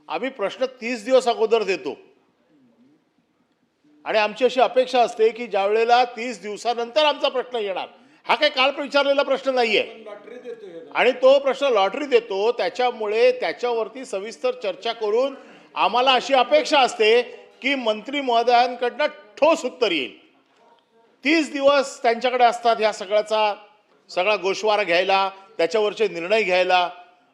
आम्ही प्रश्न 30 दिवस अगोदर देतो आणि आमची अशी अपेक्षा असते की ज्या वेळेला 30 दिवसानंतर आमचा प्रश्न येणार, हा काही काल विचारलेला प्रश्न नाहीये आणि तो प्रश्न लॉटरी देतो, त्याच्यामुळे त्याच्यावरती सविस्तर चर्चा करून आम्हाला अशी अपेक्षा असते की मंत्री महोदयांकडनं ठोस उत्तर येईल। 30 दिवस त्यांच्याकडे असतात ह्या सगळा गोषवारा घ्यायला, त्याच्यावरचे निर्णय घ्यायला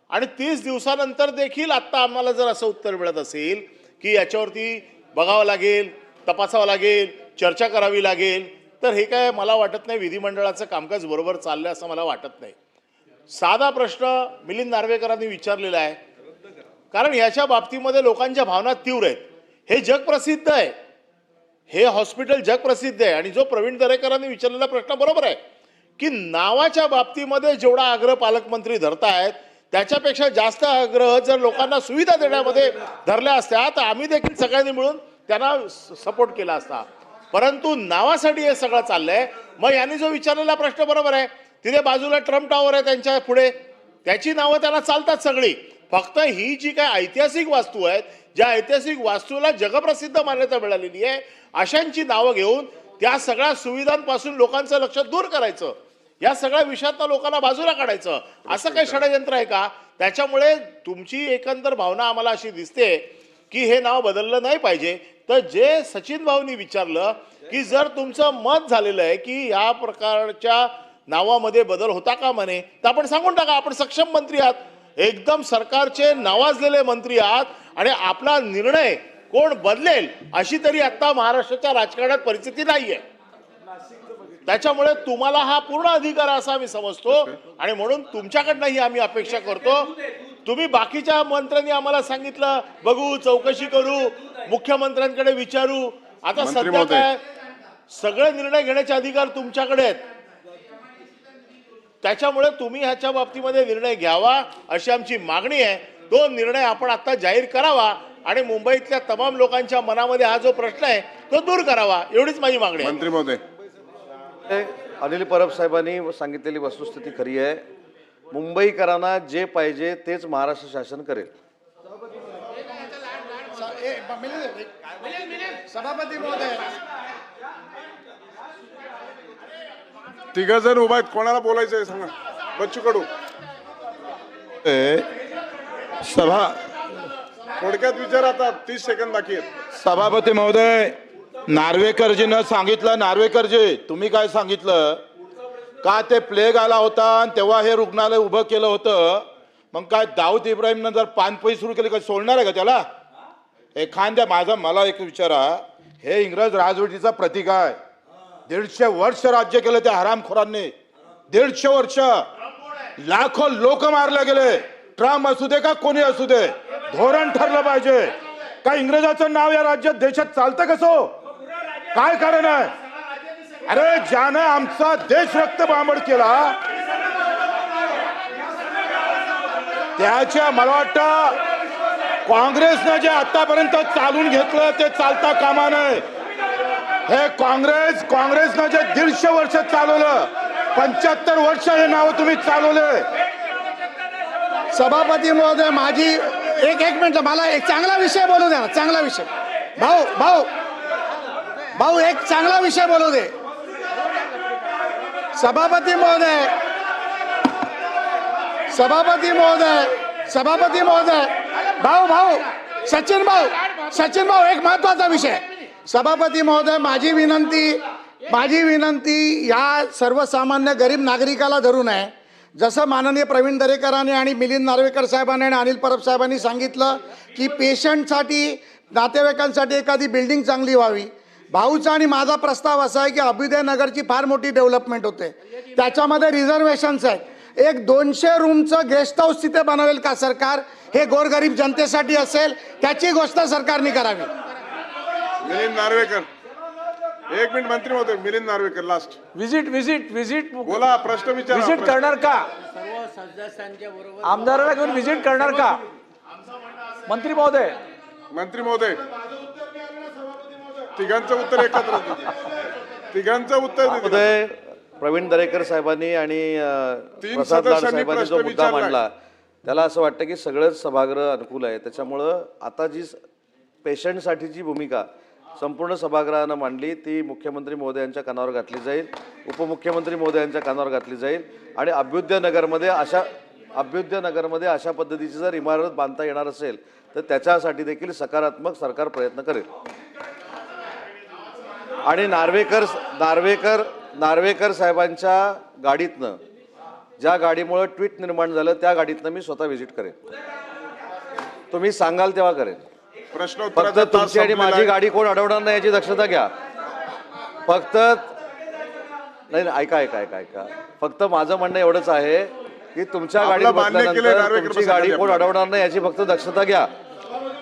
आणि 30 दिवसानंतर देखील आता आम्हाला जर असं उत्तर मिळत असेल की याच्यावरती बघावं लागेल, तपासावं लागेल, चर्चा करावी लागेल, तर हे काय मला वाटत नाही विधिमंडळाचं कामकाज बरोबर चाललंय असं मला वाटत नाही। साधा प्रश्न मिलिंद नार्वेकरांनी विचारलेला आहे, कारण याच्या बाबतीमध्ये लोकांच्या भावना तीव्र आहेत। हे जगप्रसिद्ध आहे, हे हॉस्पिटल जगप्रसिद्ध आहे आणि जो प्रवीण दरेकरांनी विचारलेला प्रश्न बरोबर आहे की नावाच्या बाबतीमध्ये जेवढा आग्रह पालकमंत्री धरतायत त्याच्यापेक्षा जास्त आग्रह जर लोकांना सुविधा देण्यामध्ये धरल्या असत्या तर आम्ही देखील सगळ्यांनी मिळून त्यांना सपोर्ट केला असता, परंतु नावासाठी हे सगळं चाललंय। मग यांनी जो विचारलेला प्रश्न बरोबर आहे, तिथे बाजूला ट्रम्प टावर आहे त्यांच्या पुढे, त्याची नावं त्यांना चालतात सगळी, फक्त ही जी काय ऐतिहासिक वास्तू आहेत, ज्या ऐतिहासिक वास्तूला जगप्रसिद्ध मान्यता मिळालेली आहे, अशांची नावं घेऊन त्या सगळ्या सुविधांपासून लोकांचं लक्ष दूर करायचं, या सगळ्या विषयातनं लोकांना बाजूला काढायचं, असं काही षडयंत्र आहे का? त्याच्यामुळे तुमची एकंदर भावना आम्हाला अशी दिसते की हे नाव बदललं नाही पाहिजे। तर जे सचिन भाऊनी विचारलं की जर तुमचं मत झालेलं आहे की या प्रकारच्या नावामध्ये बदल होता का म्हणे, तर आपण सांगून टाका, आपण सक्षम मंत्री आहात, एकदम सरकारचे नावाजलेले मंत्री आहात आणि आपला निर्णय कोण बदलेल अशी तरी आता महाराष्ट्राच्या राजकारणात परिस्थिती नाहीये। त्याच्यामुळे तुम्हाला हा पूर्ण अधिकार असा आम्ही समजतो आणि म्हणून तुमच्याकडनंही आम्ही अपेक्षा करतो। तुम्ही बाकीच्या मंत्र्यांनी आम्हाला सांगितलं बघू, चौकशी करू, मुख्यमंत्र्यांकडे विचारू, आता सध्या काय सगळे निर्णय घेण्याचे अधिकार तुमच्याकडे आहेत, त्याच्यामुळे तुम्ही ह्याच्या बाबतीमध्ये निर्णय घ्यावा अशी आमची मागणी आहे। तो निर्णय आपण आता जाहीर करावा आणि मुंबईतल्या तमाम लोकांच्या मनामध्ये हा जो प्रश्न आहे तो दूर करावा, एवढीच माझी मागणी आहे। मंत्री महोदय, अनिल परब साहेबांनी सांगितलेली वस्तुस्थिती खरी आहे। मुंबईकरांना जे पाहिजे तेच महाराष्ट्र शासन करेल। सभापती महोदय, तिघ जण उभा आहेत, कोणाला बोलायचं आहे सांगा? बच्चू कडू, सभा थोडक्यात विचार, आता 30 सेकंद बाकी आहेत। सभापती महोदय, नार्वेकरजीनं सांगितलं, नार्वेकरजी तुम्ही काय सांगितलं का ते प्लेग आला होता आणि तेव्हा हे रुग्णालय उभं केलं होतं, मग काय दाऊद इब्राहिमनं जर पानपोई सुरू केली काय सोडणार आहे का त्याला? एखाद्या मला एक विचारा, हे इंग्रज राजवटीचा प्रतीक आहे, 150 वर्ष राज्य केलं त्या हरामखोरांनी, 150 वर्ष, लाखो लोक मारले गेले, ट्रम्प असू दे का कोणी असू दे, धोरण ठरलं पाहिजे। का इंग्रजाचं नाव या राज्यात देशात चालतं कसं? काय कारण आहे? अरे ज्यानं आमचा देश रक्तबांबड केला त्याच्या, मला वाटतं काँग्रेसनं जे आतापर्यंत चालून घेतलं ते चालता कामा नये। हे काँग्रेसनं जे 150 वर्ष चालवलं, 75 वर्ष हे नाव तुम्ही चालवले। सभापती महोदय, माझी एक मिनिट, मला एक चांगला विषय बोलू द्या ना, चांगला विषय। भाऊ भाऊ भाऊ एक चांगला विषय बोलू दे। सभापती महोदय, सभापती महोदय, सभापती महोदय, भाऊ सचिन भाऊ एक महत्वाचा विषय। सभापती महोदय, माझी विनंती या सर्वसामान्य गरीब नागरिकाला धरून आहे। जसं माननीय प्रवीण दरेकरांनी आणि मिलिंद नार्वेकर साहेबांनी आणि अनिल परब साहेबांनी सांगितलं की पेशंटसाठी, नातेवाईकांसाठी एखादी बिल्डिंग चांगली व्हावी, भाऊचा आणि माझा प्रस्ताव असा आहे की अभ्युदय नगरची फार मोठी डेव्हलपमेंट होते, त्याच्यामध्ये रिझर्वेशन्स आहेत, एक 200 रूमचं गेस्ट हाऊस तिथे बनवेल का सरकार? हे गोरगरीब जनतेसाठी असेल, त्याची गोष्ट सरकारने करावी। मिलिंद नार्वेकर, एक मिनिट मंत्री महोदय, मिलिंद नार्वेकर लास्ट। विजिट बोला, प्रश्न विचारा। विजिट करणार का? आमदाराला घेऊन विजिट करणार का मंत्री महोदय? मंत्री महोदय, तिघांचं उत्तर एकत्र देते, तिघांचं उत्तर देते। प्रवीण दरेकर साहेबांनी आणि तीन प्रसाद लाड सदस्यांनी साहेबांनी जो प्रश्न मुद्दा विचारलाय। मांडला त्याला असं वाटतं की सगळंच सभागृह अनुकूल आहे. त्याच्यामुळं आता जी पेशंटसाठीची भूमिका संपूर्ण सभागृहानं मांडली ती मुख्यमंत्री महोदयांच्या कानावर घातली जाईल, उपमुख्यमंत्री महोदयांच्या कानावर घातली जाईल आणि अभ्युदयनगरमध्ये अशा पद्धतीची जर इमारत बांधता येणार असेल तर त्याच्यासाठी देखील सकारात्मक सरकार प्रयत्न करेल. आणि नार्वेकर साहेबांच्या गाडीतनं ज्या गाडीमुळे ट्विट निर्माण झालं त्या गाडीतनं मी स्वतः व्हिजिट करेन. तुम्ही सांगाल तेव्हा करेन. प्रश्न फक्त उत्तराचा तास तुमची आणि संपलेला माझी आहे. गाडी कोण अडवणार नाही याची दक्षता घ्या. फक्त नाही ऐका फक्त माझं म्हणणं एवढंच आहे की तुमच्या आपलं गाडीत मान्य केलंय, बसल्यानंतर नार्वेकर तुमची गाडी साहेबांनी कोण आपलं. अडवणार नाही याची फक्त दक्षता घ्या.